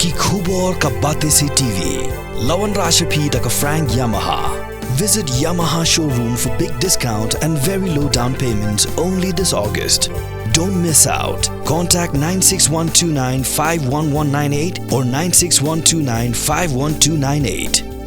Ki khubor ka bate se TV. Lawan Rashapi da ka Frank Yamaha. Visit Yamaha showroom for big discount and very low down payments only this August. Don't miss out. Contact 96129 51198 or 96129 51298.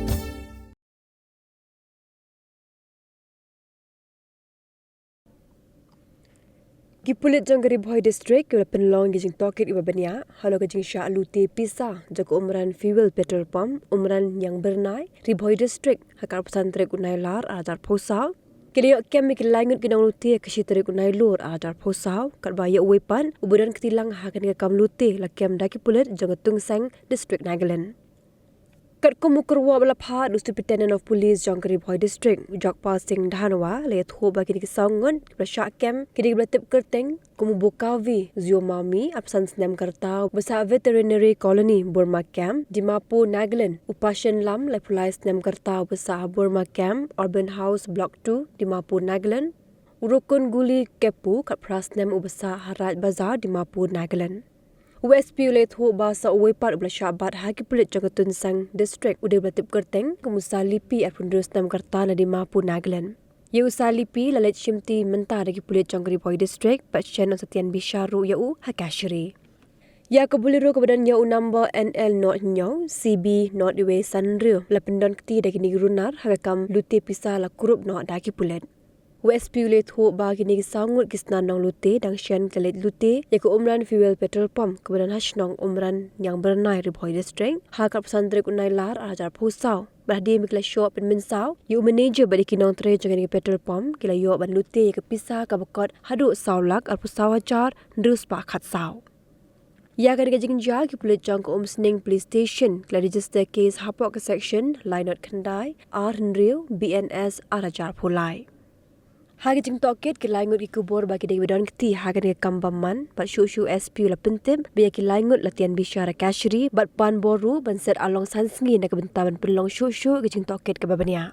Pulit jang Ribhoi district ke penlong gijing toket iba bania halo gijing sha Lute pisa jago umran fuel petrol pump umran yang bernai Ribhoi district hakar pesantren unai lar adar posau kelio kemik langut ginang Lute ke sitri unai lur adar posau kat baya wepan ubudan ketilang hakan ke kam Lute la kem daki pulit jang tungsang district Nagaland. Kat kumukurwa balapha Lieutenant of Police jang Ribhoi district jak passing dhanwa le tho ba kini songon prasha kem kini blatip kerteng kumubukavi zio mami absan snam karta besa veterinary colony Burma camp Dimapur Nagaland upashan lam le pulai snam karta besa Burma camp urban house block 2 Dimapur Nagaland urukun guli kepu kat prasnam ubesa harat bazar Dimapur Nagaland. USP ulet ho basa uwepat ubla syabat haki pulit jangatun sang district udah belatip kerteng kemusa lipi apun terus nam karta na di Dimapur Nagaland. Ye usa lipi lalet shimti mentah dagi pulit jang Ribhoi district pat chen satian bisharu yau hakashri. Ya kebuliru kebadan yau number NL not nyau CB not iwe sanrio la pendon keti dagi ni Runar hakam Lute pisa la kurup not dagi pulit. USP ulet ho bagi ni sangut kisnan nong Lute dang shen kelet Lute yaku umran fuel petrol pump kebadan hasnong umran yang bernai Ribhoi district hakap pesantren unai lar ajar pusau berhadi mikla shop pen minsau yu manager badi kinong tre jangan petrol pump kila yo ban Lute ke pisah ka bekot hadu saulak ar pusau ajar ndus pa khat sau ya kan gajing ja ki pulit jang ko sning police station kila register case hapok ke section line not khandai ar nriu BNS arajar pulai. Hagi jing toket ki langut ki kubur bagi degi bedon keti hagan ke kambaman pat shu SP la pentim biya ki langut latihan bisyara kashri bat pan boru ban set along sansngi na kebentaban pelong shu ki jing toket ke babania.